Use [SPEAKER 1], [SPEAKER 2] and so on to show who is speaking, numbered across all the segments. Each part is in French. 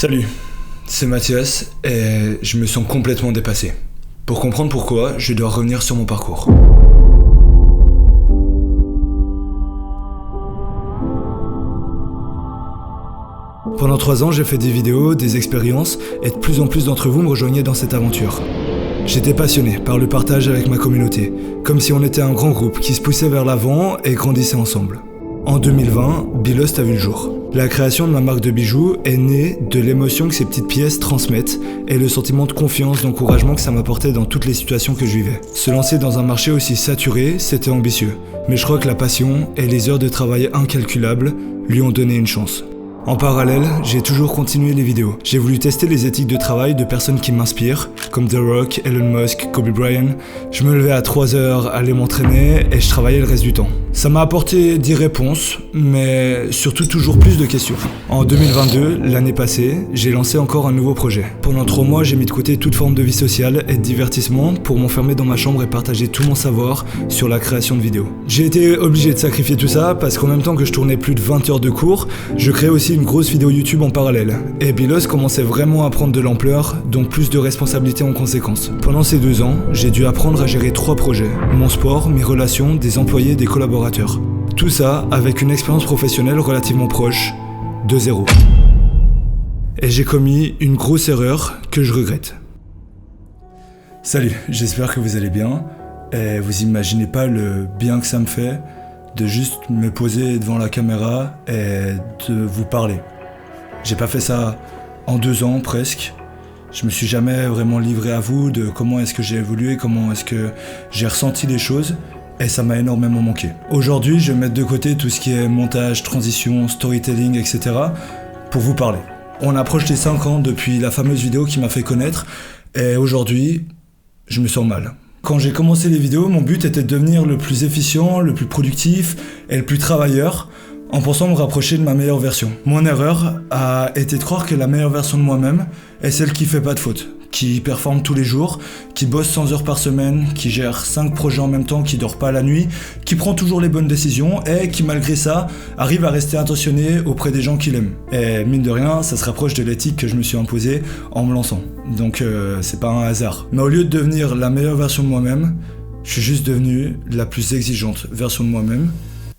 [SPEAKER 1] Salut, c'est Mathias et je me sens complètement dépassé. Pour comprendre pourquoi, je dois revenir sur mon parcours. Pendant 3 ans, j'ai fait des vidéos, des expériences et de plus en plus d'entre vous me rejoignaient dans cette aventure. J'étais passionné par le partage avec ma communauté, comme si on était un grand groupe qui se poussait vers l'avant et grandissait ensemble. En 2020, Bilost a vu le jour. La création de ma marque de bijoux est née de l'émotion que ces petites pièces transmettent et le sentiment de confiance, d'encouragement que ça m'apportait dans toutes les situations que je vivais. Se lancer dans un marché aussi saturé, c'était ambitieux. Mais je crois que la passion et les heures de travail incalculables lui ont donné une chance. En parallèle, j'ai toujours continué les vidéos. J'ai voulu tester les éthiques de travail de personnes qui m'inspirent, comme The Rock, Elon Musk, Kobe Bryant. Je me levais à 3h, allais m'entraîner et je travaillais le reste du temps. Ça m'a apporté 10 réponses, mais surtout toujours plus de questions. En 2022, l'année passée, j'ai lancé encore un nouveau projet. Pendant 3 mois, j'ai mis de côté toute forme de vie sociale et de divertissement pour m'enfermer dans ma chambre et partager tout mon savoir sur la création de vidéos. J'ai été obligé de sacrifier tout ça parce qu'en même temps que je tournais plus de 20 heures de cours, je créais aussi une grosse vidéo YouTube en parallèle. Et Bilost commençait vraiment à prendre de l'ampleur, donc plus de responsabilités en conséquence. Pendant ces 2 ans, j'ai dû apprendre à gérer 3 projets. Mon sport, mes relations, des employés, des collaborateurs. Tout ça avec une expérience professionnelle relativement proche de 0. Et j'ai commis une grosse erreur que je regrette. Salut, j'espère que vous allez bien. Et vous imaginez pas le bien que ça me fait de juste me poser devant la caméra et de vous parler. J'ai pas fait ça en 2 ans presque. Je me suis jamais vraiment livré à vous de comment est-ce que j'ai évolué, comment est-ce que j'ai ressenti les choses. Et ça m'a énormément manqué. Aujourd'hui, je vais mettre de côté tout ce qui est montage, transition, storytelling, etc. pour vous parler. On approche les 5 ans depuis la fameuse vidéo qui m'a fait connaître. Et aujourd'hui, je me sens mal. Quand j'ai commencé les vidéos, mon but était de devenir le plus efficient, le plus productif et le plus travailleur, en pensant me rapprocher de ma meilleure version. Mon erreur a été de croire que la meilleure version de moi-même est celle qui fait pas de faute, qui performe tous les jours, qui bosse 100 heures par semaine, qui gère 5 projets en même temps, qui dort pas la nuit, qui prend toujours les bonnes décisions et qui malgré ça arrive à rester attentionné auprès des gens qu'il aime. Et mine de rien, ça se rapproche de l'éthique que je me suis imposée en me lançant. Donc c'est pas un hasard. Mais au lieu de devenir la meilleure version de moi-même, je suis juste devenu la plus exigeante version de moi-même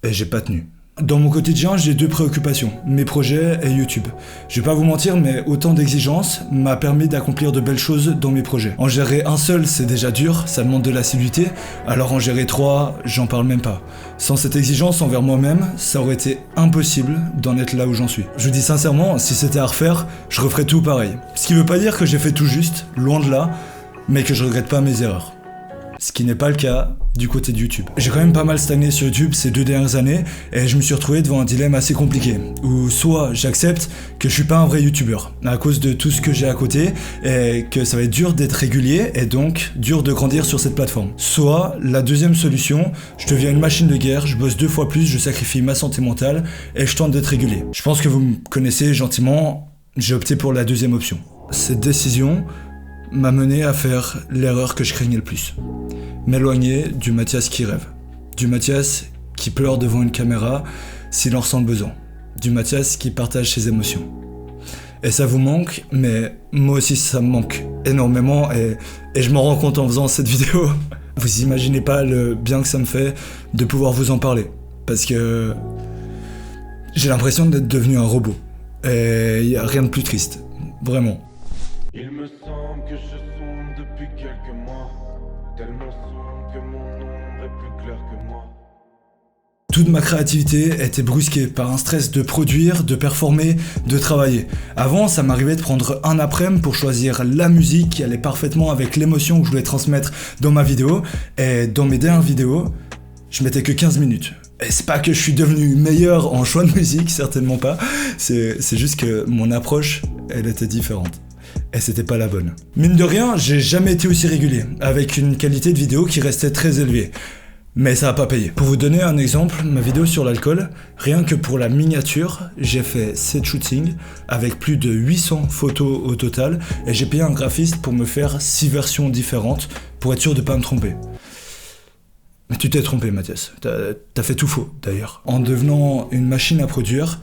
[SPEAKER 1] et j'ai pas tenu. Dans mon quotidien, j'ai 2 préoccupations, mes projets et YouTube. Je vais pas vous mentir, mais autant d'exigences m'a permis d'accomplir de belles choses dans mes projets. En gérer un seul, c'est déjà dur, ça demande de l'assiduité, alors en gérer 3, j'en parle même pas. Sans cette exigence envers moi-même, ça aurait été impossible d'en être là où j'en suis. Je vous dis sincèrement, si c'était à refaire, je referais tout pareil. Ce qui veut pas dire que j'ai fait tout juste, loin de là, mais que je regrette pas mes erreurs. Ce qui n'est pas le cas du côté de YouTube. J'ai quand même pas mal stagné sur YouTube ces 2 dernières années et je me suis retrouvé devant un dilemme assez compliqué où soit j'accepte que je suis pas un vrai YouTubeur à cause de tout ce que j'ai à côté et que ça va être dur d'être régulier et donc dur de grandir sur cette plateforme. Soit la deuxième solution, je deviens une machine de guerre, je bosse 2 fois plus, je sacrifie ma santé mentale et je tente d'être régulier. Je pense que vous me connaissez gentiment, j'ai opté pour la deuxième option. Cette décision m'a mené à faire l'erreur que je craignais le plus. M'éloigner du Mathias qui rêve. Du Mathias qui pleure devant une caméra s'il en ressent le besoin. Du Mathias qui partage ses émotions. Et ça vous manque, mais moi aussi ça me manque énormément et je m'en rends compte en faisant cette vidéo. Vous imaginez pas le bien que ça me fait de pouvoir vous en parler. Parce que j'ai l'impression d'être devenu un robot. Et il n'y a rien de plus triste. Vraiment.
[SPEAKER 2] Il me semble que je sombre depuis quelques mois, tellement sombre que mon ombre est plus claire que moi.
[SPEAKER 1] Toute ma créativité était brusquée par un stress de produire, de performer, de travailler. Avant, ça m'arrivait de prendre un après-midi pour choisir la musique qui allait parfaitement avec l'émotion que je voulais transmettre dans ma vidéo. Et dans mes dernières vidéos, je mettais que 15 minutes. Et c'est pas que je suis devenu meilleur en choix de musique, certainement pas. C'est juste que mon approche, elle était différente. Et c'était pas la bonne. Mine de rien, j'ai jamais été aussi régulier, avec une qualité de vidéo qui restait très élevée. Mais ça a pas payé. Pour vous donner un exemple, ma vidéo sur l'alcool, rien que pour la miniature, j'ai fait 7 shootings avec plus de 800 photos au total et j'ai payé un graphiste pour me faire 6 versions différentes pour être sûr de pas me tromper. Mais tu t'es trompé, Mathias. T'as fait tout faux, d'ailleurs. En devenant une machine à produire,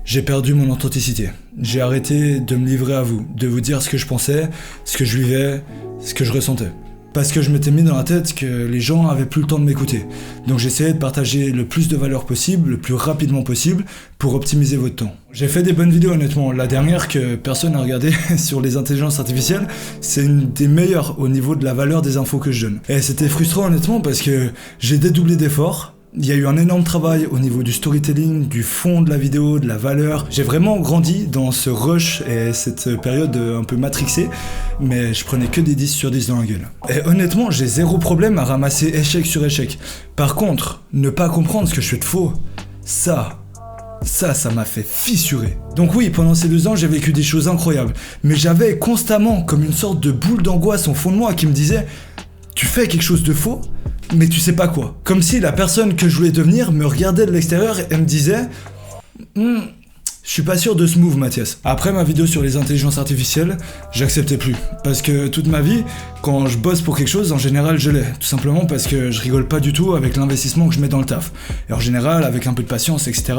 [SPEAKER 1] j'ai perdu mon authenticité. J'ai arrêté de me livrer à vous, de vous dire ce que je pensais, ce que je vivais, ce que je ressentais. Parce que je m'étais mis dans la tête que les gens avaient plus le temps de m'écouter. Donc j'essayais de partager le plus de valeur possible, le plus rapidement possible, pour optimiser votre temps. J'ai fait des bonnes vidéos honnêtement. La dernière que personne n'a regardée sur les intelligences artificielles, c'est une des meilleures au niveau de la valeur des infos que je donne. Et c'était frustrant honnêtement parce que j'ai dédoublé d'efforts. Il y a eu un énorme travail au niveau du storytelling, du fond de la vidéo, de la valeur. J'ai vraiment grandi dans ce rush et cette période un peu matrixée, mais je prenais que des 10 sur 10 dans la gueule. Et honnêtement, j'ai zéro problème à ramasser échec sur échec. Par contre, ne pas comprendre ce que je fais de faux, ça m'a fait fissurer. Donc oui, pendant ces 2 ans, j'ai vécu des choses incroyables, mais j'avais constamment comme une sorte de boule d'angoisse au fond de moi qui me disait « Tu fais quelque chose de faux ? Mais tu sais pas quoi. » Comme si la personne que je voulais devenir me regardait de l'extérieur et me disait je suis pas sûr de ce move, Mathias. Après ma vidéo sur les intelligences artificielles, j'acceptais plus. Parce que toute ma vie, quand je bosse pour quelque chose, en général je l'ai. Tout simplement parce que je rigole pas du tout avec l'investissement que je mets dans le taf. Et en général, avec un peu de patience, etc.,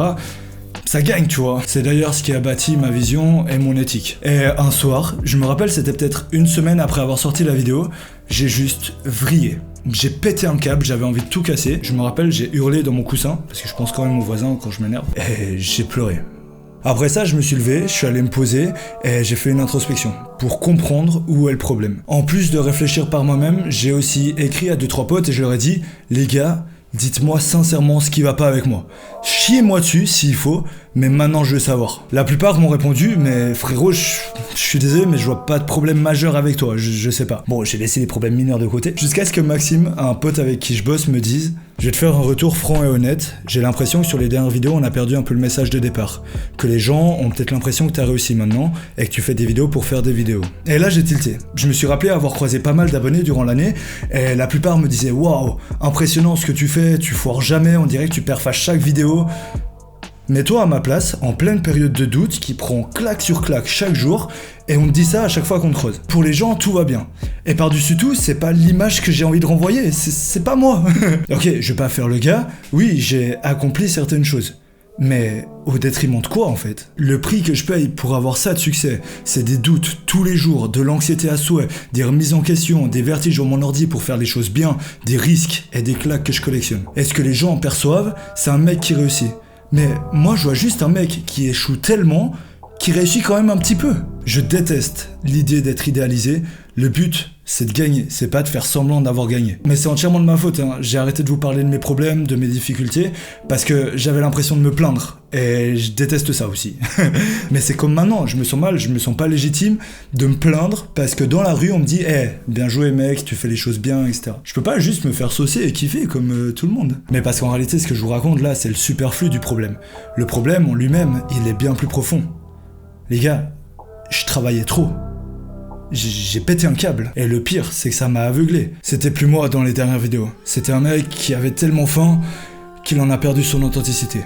[SPEAKER 1] ça gagne, tu vois. C'est d'ailleurs ce qui a bâti ma vision et mon éthique. Et un soir, je me rappelle, c'était peut-être une semaine après avoir sorti la vidéo, j'ai juste vrillé. J'ai pété un câble, j'avais envie de tout casser. Je me rappelle, j'ai hurlé dans mon coussin, parce que je pense quand même aux voisins quand je m'énerve, et j'ai pleuré. Après ça, je me suis levé, je suis allé me poser, et j'ai fait une introspection, pour comprendre où est le problème. En plus de réfléchir par moi-même, j'ai aussi écrit à 2-3 potes et je leur ai dit, les gars, dites-moi sincèrement ce qui va pas avec moi. Chiez-moi dessus s'il faut, mais maintenant je veux savoir. La plupart m'ont répondu, mais frérot, je suis désolé, mais je vois pas de problème majeur avec toi, je sais pas. Bon, j'ai laissé les problèmes mineurs de côté, jusqu'à ce que Maxime, un pote avec qui je bosse, me dise « Je vais te faire un retour franc et honnête, j'ai l'impression que sur les dernières vidéos, on a perdu un peu le message de départ. Que les gens ont peut-être l'impression que t'as réussi maintenant, et que tu fais des vidéos pour faire des vidéos. » Et là, j'ai tilté. Je me suis rappelé avoir croisé pas mal d'abonnés durant l'année, et la plupart me disaient « Waouh, impressionnant ce que tu fais, tu foires jamais, on dirait que tu perds chaque vidéo. » Mets-toi à ma place, en pleine période de doute, qui prend claque sur claque chaque jour, et on te dit ça à chaque fois qu'on te creuse. Pour les gens, tout va bien. Et par-dessus tout, c'est pas l'image que j'ai envie de renvoyer, c'est pas moi. Ok, je vais pas faire le gars, oui, j'ai accompli certaines choses. Mais au détriment de quoi en fait ? Le prix que je paye pour avoir ça de succès, c'est des doutes tous les jours, de l'anxiété à souhait, des remises en question, des vertiges sur mon ordi pour faire les choses bien, des risques et des claques que je collectionne. Est-ce que les gens en perçoivent ? C'est un mec qui réussit. Mais moi je vois juste un mec qui échoue tellement, qui réussit quand même un petit peu. Je déteste l'idée d'être idéalisé, le but c'est de gagner, c'est pas de faire semblant d'avoir gagné. Mais c'est entièrement de ma faute, hein. J'ai arrêté de vous parler de mes problèmes, de mes difficultés, parce que j'avais l'impression de me plaindre, et je déteste ça aussi. Mais c'est comme maintenant, je me sens mal, je me sens pas légitime de me plaindre, parce que dans la rue on me dit « Eh, bien joué mec, tu fais les choses bien, etc. » Je peux pas juste me faire saucer et kiffer comme tout le monde. Mais parce qu'en réalité ce que je vous raconte là, c'est le superflu du problème. Le problème en lui-même, il est bien plus profond. Les gars, je travaillais trop. J'ai pété un câble. Et le pire, c'est que ça m'a aveuglé. C'était plus moi dans les dernières vidéos. C'était un mec qui avait tellement faim qu'il en a perdu son authenticité.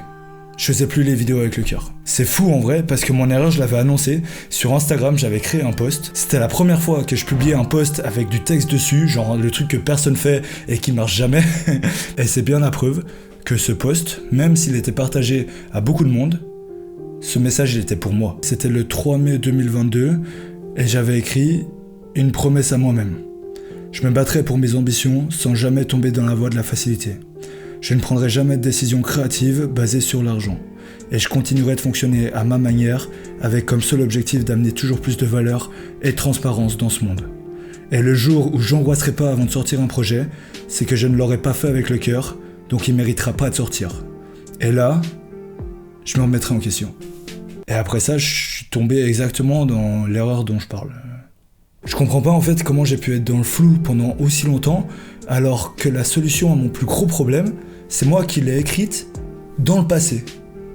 [SPEAKER 1] Je faisais plus les vidéos avec le cœur. C'est fou en vrai, parce que mon erreur, je l'avais annoncé. Sur Instagram, j'avais créé un post. C'était la première fois que je publiais un post avec du texte dessus, genre le truc que personne fait et qui marche jamais. Et c'est bien la preuve que ce post, même s'il était partagé à beaucoup de monde, ce message il était pour moi. C'était le 3 mai 2022 et j'avais écrit une promesse à moi-même. Je me battrai pour mes ambitions sans jamais tomber dans la voie de la facilité. Je ne prendrai jamais de décisions créatives basées sur l'argent. Et je continuerai de fonctionner à ma manière avec comme seul objectif d'amener toujours plus de valeur et de transparence dans ce monde. Et le jour où j'angoisserai pas avant de sortir un projet, c'est que je ne l'aurai pas fait avec le cœur, donc il méritera pas de sortir. Et là, je me remettrai en question. Et après ça, je suis tombé exactement dans l'erreur dont je parle. Je comprends pas en fait comment j'ai pu être dans le flou pendant aussi longtemps, alors que la solution à mon plus gros problème, c'est moi qui l'ai écrite dans le passé.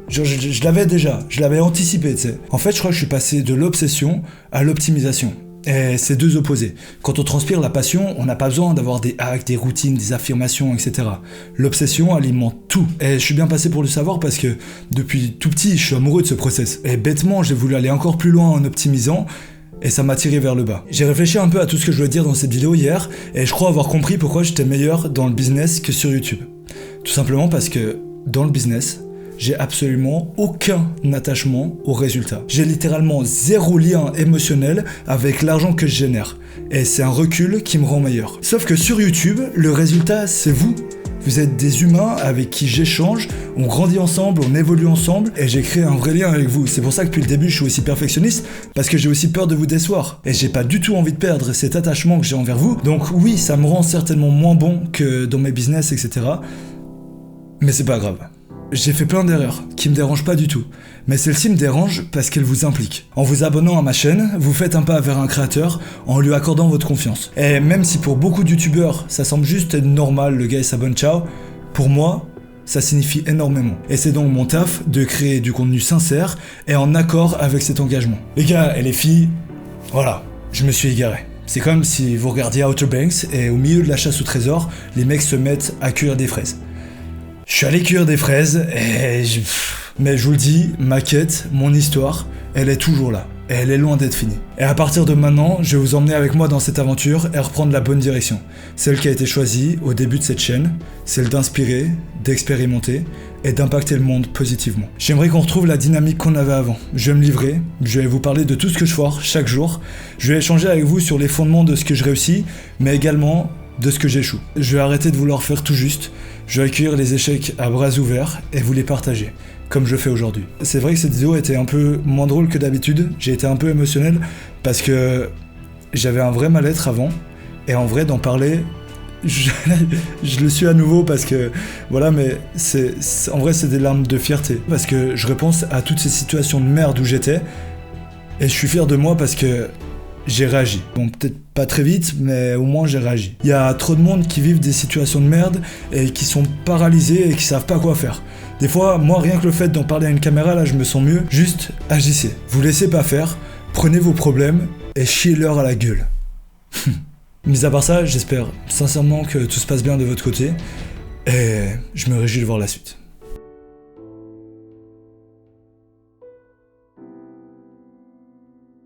[SPEAKER 1] Genre, je l'avais déjà, je l'avais anticipé, tu sais. En fait, je crois que je suis passé de l'obsession à l'optimisation. Et c'est deux opposés. Quand on transpire la passion, on n'a pas besoin d'avoir des hacks, des routines, des affirmations, etc. L'obsession alimente tout. Et je suis bien passé pour le savoir parce que depuis tout petit, je suis amoureux de ce process. Et bêtement, j'ai voulu aller encore plus loin en optimisant, et ça m'a tiré vers le bas. J'ai réfléchi un peu à tout ce que je voulais dire dans cette vidéo hier, et je crois avoir compris pourquoi j'étais meilleur dans le business que sur YouTube. Tout simplement parce que, dans le business, j'ai absolument aucun attachement au résultat. J'ai littéralement zéro lien émotionnel avec l'argent que je génère. Et c'est un recul qui me rend meilleur. Sauf que sur YouTube, le résultat, c'est vous. Vous êtes des humains avec qui j'échange, on grandit ensemble, on évolue ensemble, et j'ai créé un vrai lien avec vous. C'est pour ça que depuis le début, je suis aussi perfectionniste, parce que j'ai aussi peur de vous décevoir. Et j'ai pas du tout envie de perdre cet attachement que j'ai envers vous. Donc oui, ça me rend certainement moins bon que dans mes business, etc. Mais c'est pas grave. J'ai fait plein d'erreurs, qui me dérangent pas du tout. Mais celle-ci me dérange parce qu'elle vous implique. En vous abonnant à ma chaîne, vous faites un pas vers un créateur en lui accordant votre confiance. Et même si pour beaucoup de youtubeurs, ça semble juste être normal, le gars il s'abonne, ciao, pour moi, ça signifie énormément. Et c'est donc mon taf de créer du contenu sincère et en accord avec cet engagement. Les gars et les filles, voilà, je me suis égaré. C'est comme si vous regardiez Outer Banks et au milieu de la chasse au trésor, les mecs se mettent à cueillir des fraises. Je suis allé cueillir des fraises et mais je vous le dis, ma quête, mon histoire, elle est toujours là. Et elle est loin d'être finie. Et à partir de maintenant, je vais vous emmener avec moi dans cette aventure et reprendre la bonne direction. Celle qui a été choisie au début de cette chaîne, celle d'inspirer, d'expérimenter et d'impacter le monde positivement. J'aimerais qu'on retrouve la dynamique qu'on avait avant. Je vais me livrer, je vais vous parler de tout ce que je foire chaque jour. Je vais échanger avec vous sur les fondements de ce que je réussis, mais également de ce que j'échoue. Je vais arrêter de vouloir faire tout juste. Je vais accueillir les échecs à bras ouverts et vous les partager, comme je fais aujourd'hui. C'est vrai que cette vidéo était un peu moins drôle que d'habitude, j'ai été un peu émotionnel parce que j'avais un vrai mal-être avant, et en vrai d'en parler, je le suis à nouveau parce que, voilà, mais en vrai c'est des larmes de fierté, parce que je repense à toutes ces situations de merde où j'étais, et je suis fier de moi parce que j'ai réagi. Bon, peut-être pas très vite, mais au moins j'ai réagi. Il y a trop de monde qui vivent des situations de merde et qui sont paralysés et qui savent pas quoi faire. Des fois, moi, rien que le fait d'en parler à une caméra, là, je me sens mieux. Juste, agissez. Vous laissez pas faire, prenez vos problèmes et chiez-leur à la gueule. Mis à part ça, j'espère sincèrement que tout se passe bien de votre côté et je me réjouis de voir la suite.